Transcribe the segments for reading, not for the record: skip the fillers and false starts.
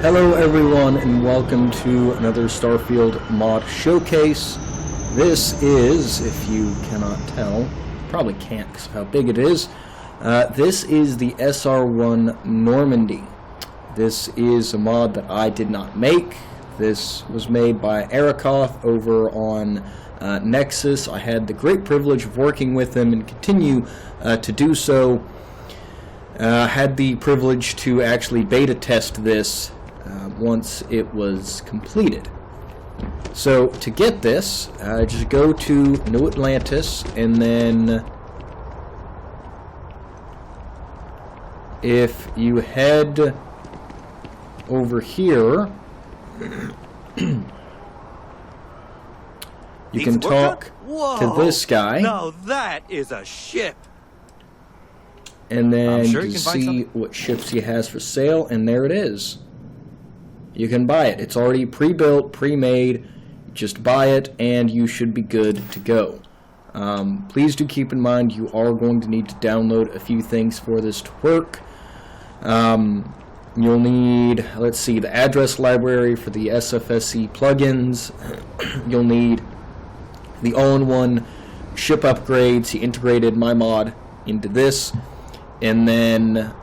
Hello everyone and welcome to another Starfield mod showcase. This is, if you cannot tell, probably can't because of how big it is, this is the SR1 Normandy. This is a mod that I did not make. This was made by Arakoth over on Nexus. I had the great privilege of working with him and continue to do so. Had the privilege to actually beta test this once it was completed. So to get this, just go to New Atlantis, and then if you head over here, you can talk to this guy. Now that is a ship. And then you see what ships he has for sale, and there it is. You can buy it. It's already pre-built, pre-made. Just buy it, and you should be good to go. Please do keep in mind you are going to need to download a few things for this to work. You'll need, let's see, the address library for the SFSC plugins. You'll need the all-in-one ship upgrades. He integrated my mod into this. And then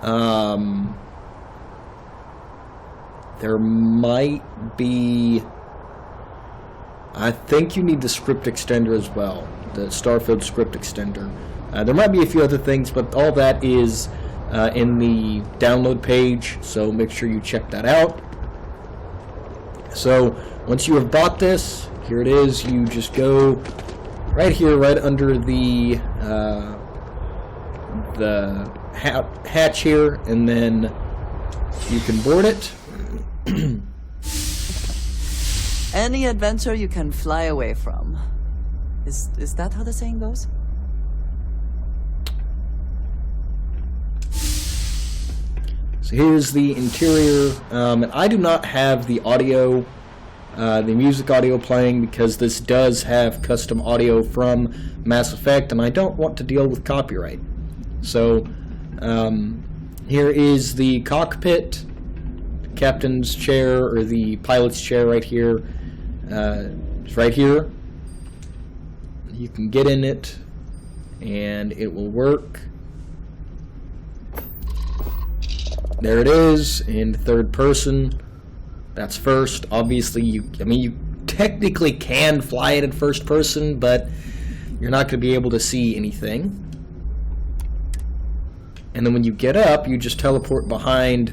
there might be, I think you need the script extender as well, the Starfield script extender. There might be a few other things, but all that is in the download page, so make sure you check that out. So once you have bought this, here it is. You just go right here, right under the hatch here, and then you can board it. Any adventure you can fly away from. Is that how the saying goes? So here's the interior, and I do not have the audio, the music audio playing, because this does have custom audio from Mass Effect, and I don't want to deal with copyright. So here is the cockpit, captain's chair, or the pilot's chair right here. It's right here. You can get in it, and it will work. There it is in third person. That's first. Obviously, you technically can fly it in first person, but you're not going to be able to see anything. And then when you get up, you just teleport behind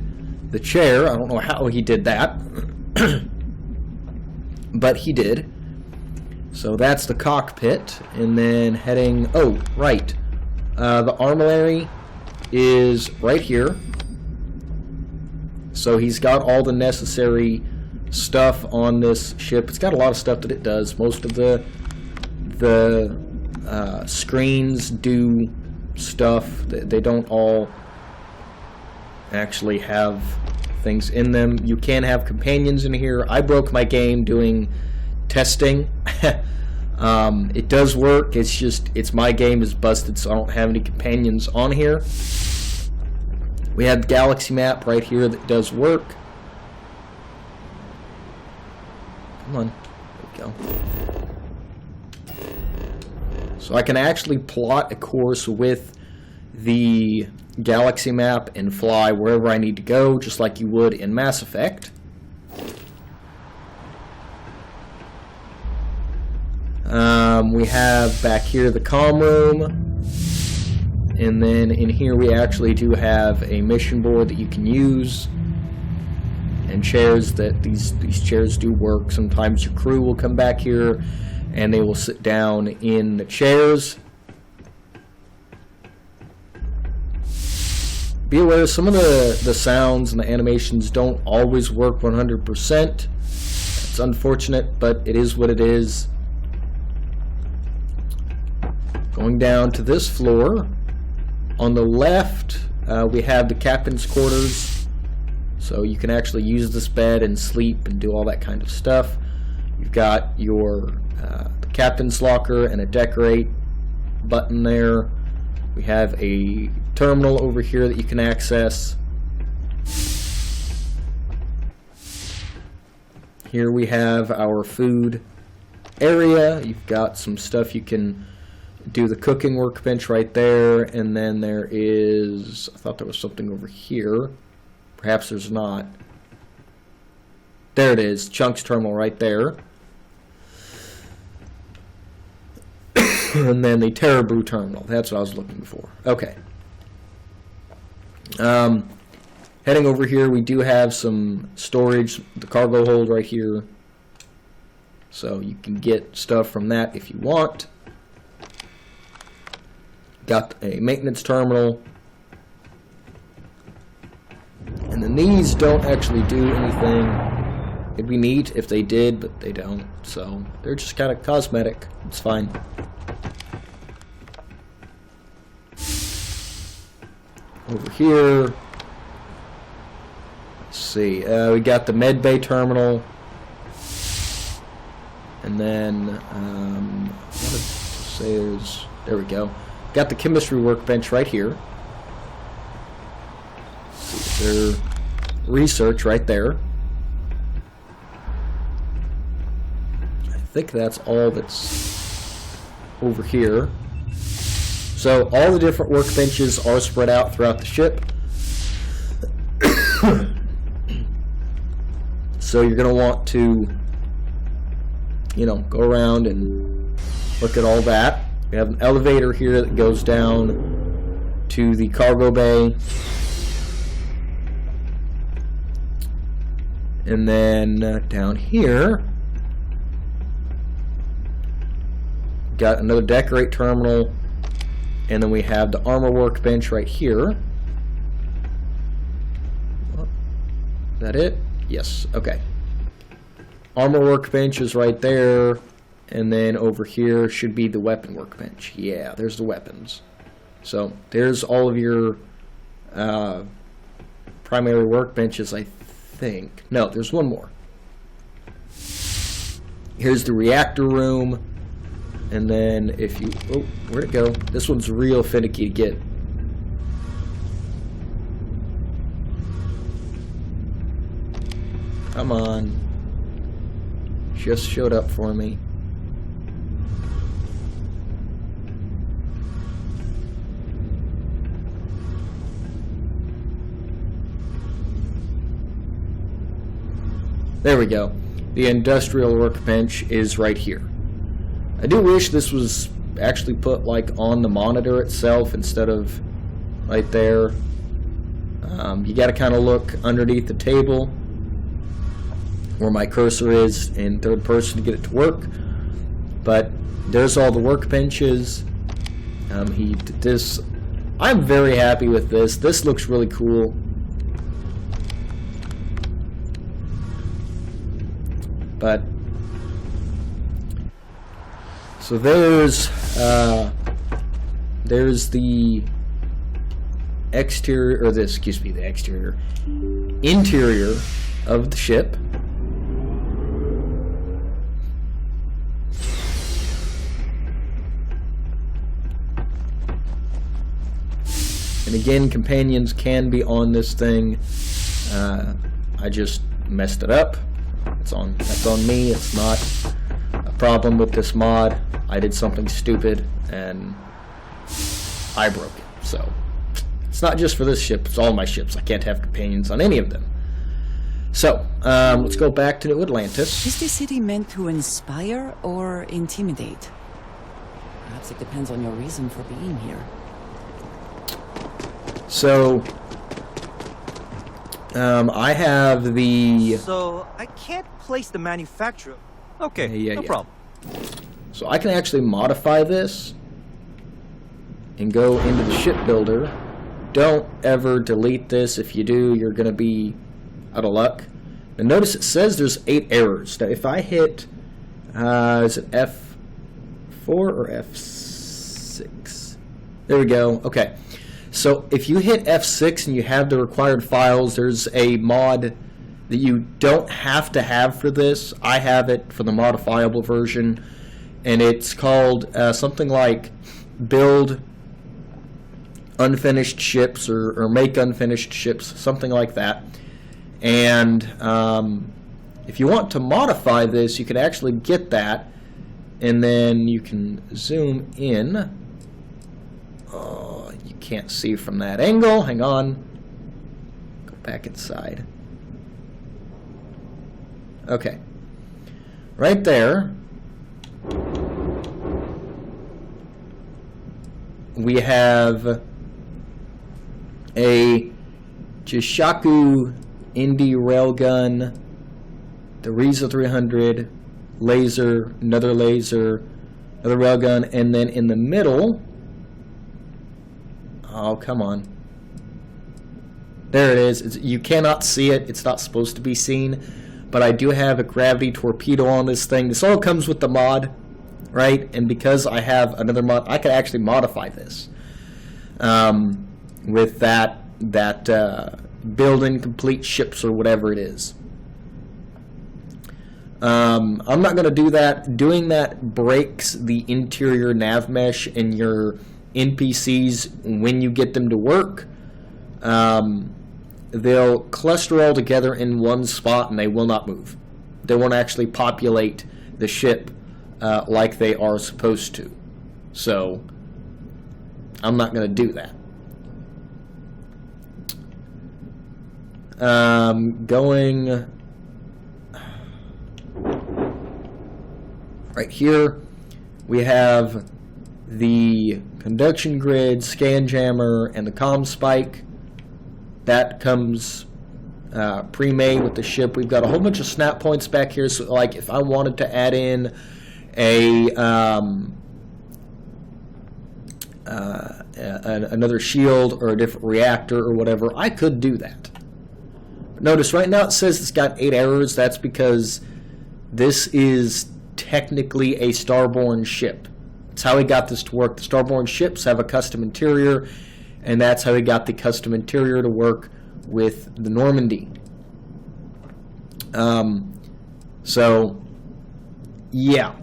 the chair. I don't know how he did that, but he did. So that's the cockpit. And then heading, oh, right. The armory is right here. So he's got all the necessary stuff on this ship. It's got a lot of stuff that it does. Most of the screens do stuff. They don't all actually have things in them. You can have companions in here. I broke my game doing testing. It does work. It's just, my game is busted, so I don't have any companions on here. We have the galaxy map right here that does work. Come on. There we go. So I can actually plot a course with the galaxy map and fly wherever I need to go, just like you would in Mass Effect. We have back here the comm room. And then in here we actually do have a mission board that you can use, and chairs that these chairs do work. Sometimes your crew will come back here and they will sit down in the chairs. Be aware some of the sounds and the animations don't always work 100%. It's unfortunate, but it is what it is. Going down to this floor. On the left, we have the captain's quarters, so you can actually use this bed and sleep and do all that kind of stuff. You've got your captain's locker and a decorate button there. We have a terminal over here that you can access. here we have our food area. You've got some stuff you can do the cooking workbench right there, and then there is, I thought there was something over here. Perhaps there's not. There it is, Chunks terminal right there. And then the Terrabrew terminal. That's what I was looking for. Okay. Heading over here, we do have some storage, the cargo hold right here. So you can get stuff from that if you want. Got a maintenance terminal. And then these don't actually do anything. It'd be neat if they did, but they don't. So they're just kind of cosmetic. It's fine. Over here, let's see, we got the med bay terminal, and then I wanted to say there we go. Got the chemistry workbench right here. Their research right there. I think that's all that's over here. So all the different workbenches are spread out throughout the ship. So you're going to want to, go around and look at all that. We have an elevator here that goes down to the cargo bay. And then down here, got another decorate terminal. And then we have the armor workbench right here. Is that it? Yes, okay. Armor workbench is right there. And then over here should be the weapon workbench. Yeah, there's the weapons. So there's all of your primary workbenches, I think. No, there's one more. Here's the reactor room. And then if you... Oh, where'd it go? This one's real finicky to get. Come on. Just showed up for me. There we go. The industrial workbench is right here. I do wish this was actually put like on the monitor itself instead of right there. You got to kind of look underneath the table where my cursor is in third person to get it to work. But there's all the workbenches. He did this. I'm very happy with this. This looks really cool. But so there's the exterior, or this, excuse me, the exterior, interior of the ship. And again, companions can be on this thing. I just messed it up. That's on me. It's not a problem with this mod. I did something stupid and I broke it. So it's not just for this ship, it's all my ships. I can't have companions on any of them. So let's go back to New Atlantis. Is this city meant to inspire or intimidate? Perhaps it depends on your reason for being here. So I have the... So, I can't place the manufacturer. Okay, no problem. So I can actually modify this and go into the shipbuilder. Don't ever delete this. If you do, you're going to be out of luck. And notice it says there's 8 errors. Now, if I hit, is it F4 or F6? There we go. Okay. So if you hit F6 and you have the required files, there's a mod that you don't have to have for this. I have it for the modifiable version, and it's called something like build unfinished ships or make unfinished ships, something like that. And if you want to modify this, you can actually get that, and then you can zoom in. Oh, you can't see from that angle. Hang on. Go back inside. Okay. Right there, we have a Jishaku Indy railgun, the Riza 300, laser, another railgun, and then in the middle, oh, come on. There it is. You cannot see it. It's not supposed to be seen. But I do have a gravity torpedo on this thing. This all comes with the mod, right? And because I have another mod, I can actually modify this with that building complete ships or whatever it is. I'm not going to do that. Doing that breaks the interior nav mesh in your NPCs when you get them to work. They'll cluster all together in one spot and they will not move. They won't actually populate the ship like they are supposed to. So, I'm not going to do that. Going right here, we have the conduction grid, scan jammer, and the comm spike. That comes pre-made with the ship. We've got a whole bunch of snap points back here. So, like, if I wanted to add in another shield or a different reactor or whatever, I could do that. Notice right now it says it's got 8 errors. That's because this is technically a Starborn ship. That's how we got this to work. The Starborn ships have a custom interior, and that's how we got the custom interior to work with the Normandy. So, yeah.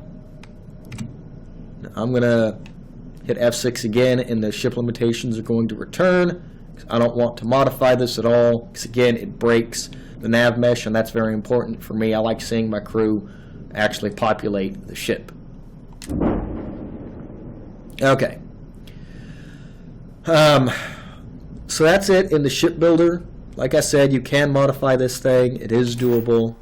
I'm going to hit F6 again, and the ship limitations are going to return. I don't want to modify this at all, because again, it breaks the nav mesh, and that's very important for me. I like seeing my crew actually populate the ship. Okay. So that's it in the shipbuilder. Like I said, you can modify this thing. It is doable.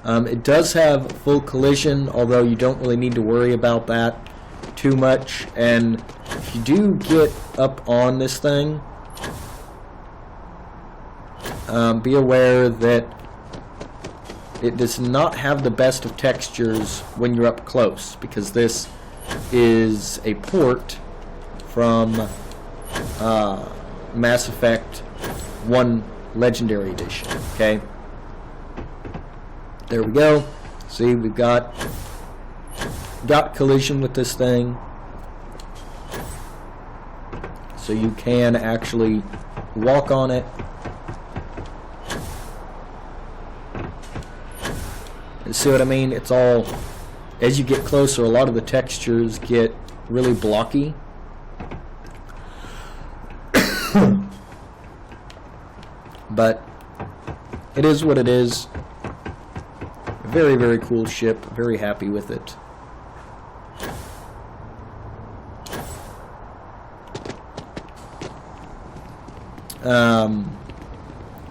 It does have full collision, although you don't really need to worry about that too much. And if you do get up on this thing, be aware that it does not have the best of textures when you're up close, because this is a port from Mass Effect 1 Legendary Edition. Okay, there we go. See, we've got collision with this thing, so you can actually walk on it. See what I mean? It's all, as you get closer, a lot of the textures get really blocky. But it is what it is. Very, very cool ship. Very happy with it.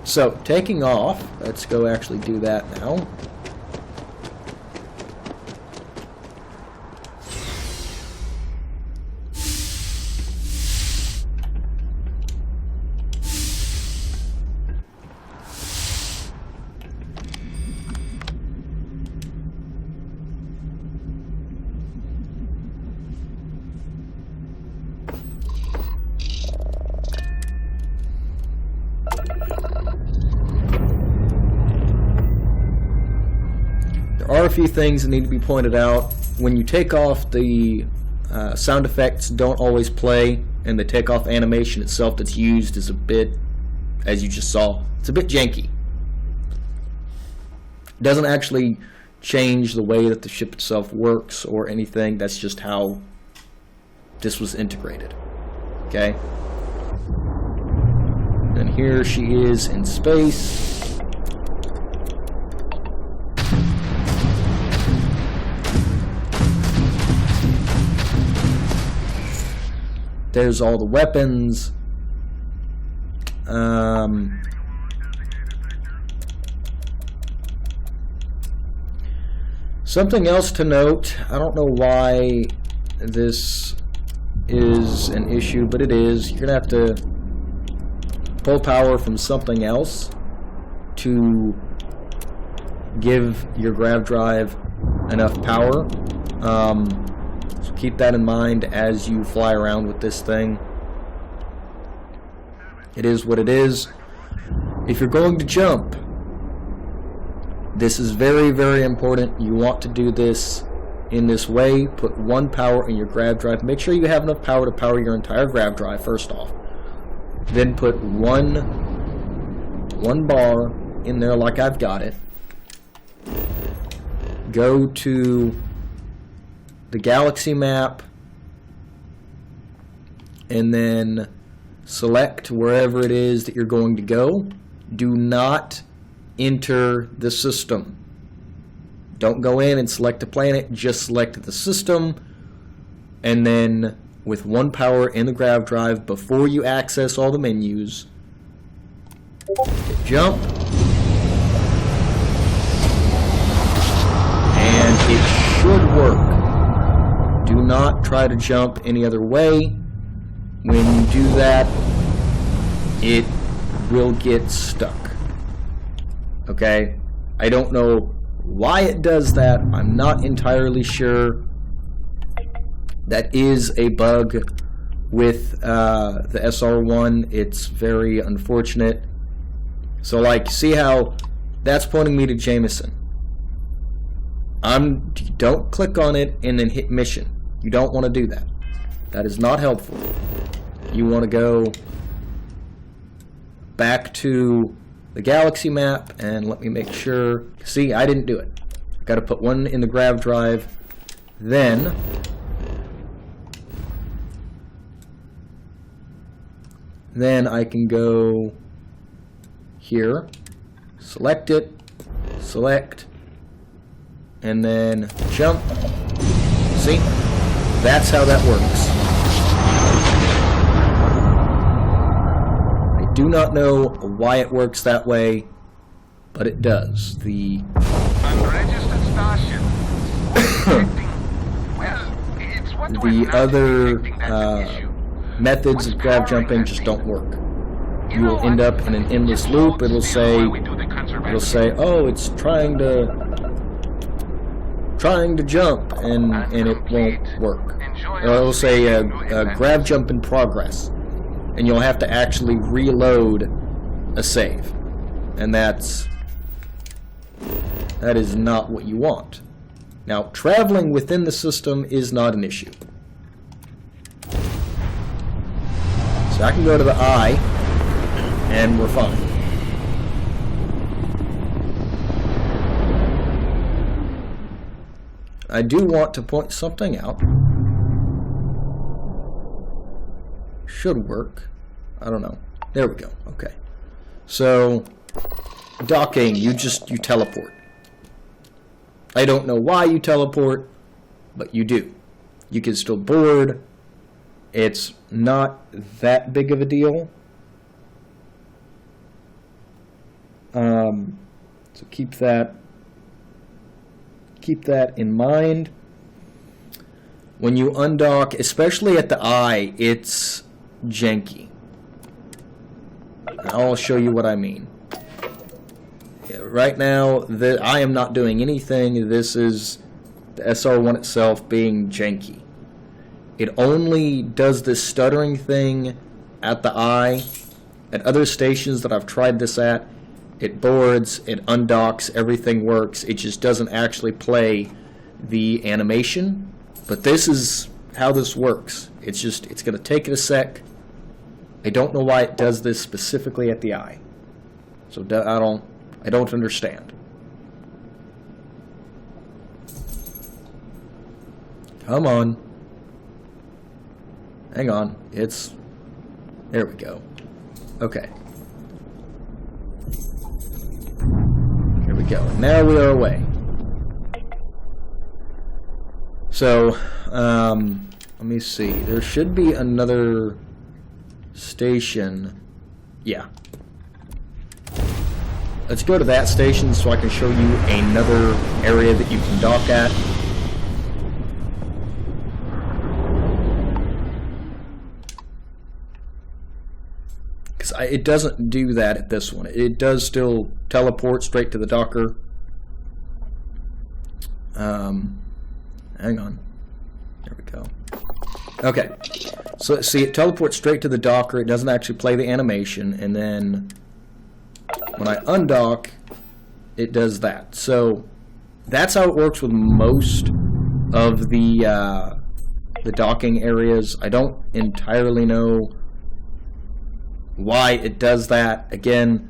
So, taking off, let's go actually do that now. There are a few things that need to be pointed out. When you take off, the sound effects don't always play, and the takeoff animation itself that's used is a bit, as you just saw, it's a bit janky. It doesn't actually change the way that the ship itself works or anything. That's just how this was integrated. Okay? And here she is in space. There's all the weapons. Something else to note, I don't know why this is an issue, but it is. You're going to have to pull power from something else to give your grav drive enough power. So keep that in mind as you fly around with this thing. It is what it is. If you're going to jump, this is very, very important. You want to do this in this way. Put one power in your grav drive. Make sure you have enough power to power your entire grav drive first off. Then put one bar in there like I've got it. Go to the galaxy map and then select wherever it is that you're going to go. Do not enter the system. Don't go in and select a planet, just select the system, and then with one power in the grav drive, before you access all the menus, hit jump, and it should work. Do not try to jump any other way. When you do that, it will get stuck. Okay? I don't know why it does that. I'm not entirely sure. That is a bug with the SR1. It's very unfortunate. So, like, see how that's pointing me to Jameson. Don't click on it and then hit mission. You don't want to do that. That is not helpful. You want to go back to the galaxy map and let me make sure. See, I didn't do it. Got to put one in the grav drive. Then I can go here, select it, select, and then jump. See? That's how that works. I do not know why it works that way, but it does. The Unregistered starship. Well, it's what the other methods of grav jumping just don't work. You will end up in an endless loop. It'll say, oh, it's trying to jump, and it won't work. Or it'll say grav jump in progress, and you'll have to actually reload a save, and that is not what you want. Now, traveling within the system is not an issue. So I can go to the eye, and we're fine. I do want to point something out. Should work. I don't know. There we go. Okay. So, docking, you teleport. I don't know why you teleport, but you do. You can still board. It's not that big of a deal. So keep that in mind. When you undock, especially at the eye, it's janky. I'll show you what I mean. Right now, I am not doing anything. This is the SR1 itself being janky. It only does this stuttering thing at the eye. At other stations that I've tried this at, it boards, it undocks, everything works. It just doesn't actually play the animation. But this is how this works. It's going to take it a sec. I don't know why it does this specifically at the eye. So I don't understand. Come on. Hang on. There we go. Okay. go. Now we are away. So, let me see. There should be another station. Yeah. Let's go to that station so I can show you another area that you can dock at. Because it doesn't do that at this one. It does still teleport straight to the docker. Hang on. There we go. Okay. So see, it teleports straight to the docker. It doesn't actually play the animation, and then when I undock, it does that. So that's how it works with most of the docking areas. I don't entirely know why it does that. Again,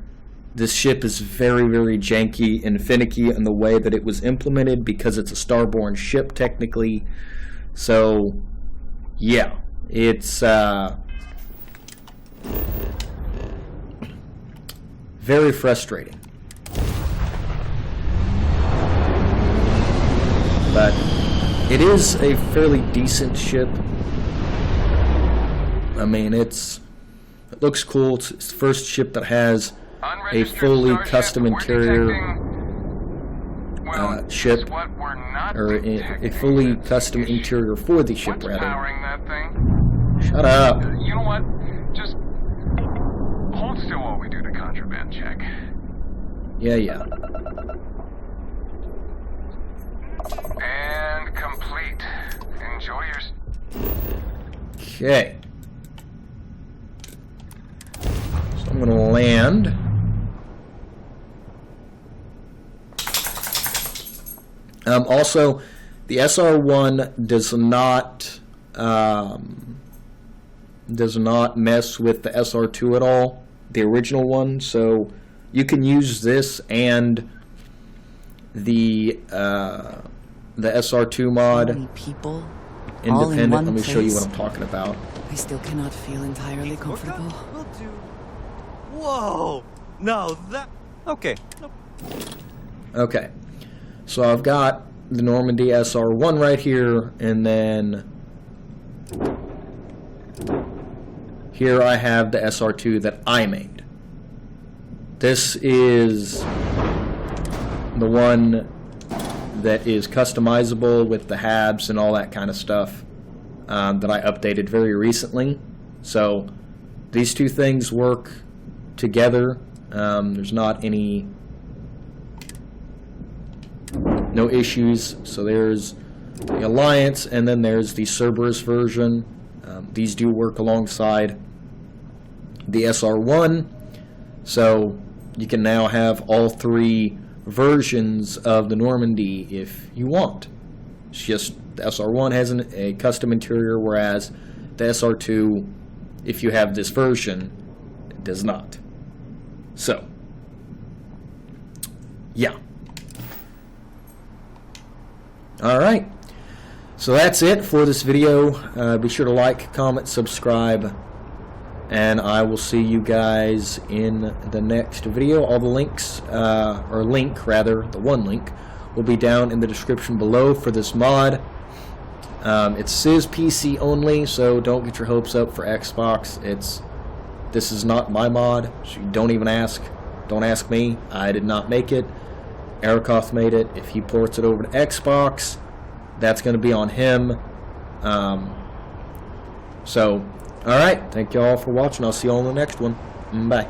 this ship is very, very janky and finicky in the way that it was implemented because it's a starborn ship technically. So yeah, it's very frustrating. But it is a fairly decent ship. I mean, it looks cool. It's the first ship that has a fully custom interior ship, or a fully custom interior for the ship, rather. Shut up. You know what? Just hold still while we do the contraband check. Yeah. And complete. Enjoy your... Okay. So I'm going to land. Also, the SR1 does not mess with the SR2 at all, the original one. So you can use this and the SR2 mod. Many people, Independent. all in one Let me show you place. what I'm talking about. I still cannot feel entirely comfortable. Will do. Whoa! No, that... Okay. Nope. Okay, so I've got the Normandy SR1 right here, and then here I have the SR2 that I made. This is the one that is customizable with the habs and all that kind of stuff that I updated very recently. So these two things work together. There's not no issues. So there's the Alliance, and then there's the Cerberus version. These do work alongside the SR1, so you can now have all three versions of the Normandy if you want. It's just the SR1 has a custom interior, whereas the SR2, if you have this version, it does not. So yeah. Alright, so that's it for this video. Be sure to like, comment, subscribe, and I will see you guys in the next video. All the links, the one link, will be down in the description below for this mod. It says PC only, so don't get your hopes up for Xbox. This is not my mod, so you don't even ask. Don't ask me. I did not make it. Arakoth made it. If he ports it over to Xbox, that's going to be on him. So, alright. Thank you all for watching. I'll see you all in the next one. Bye.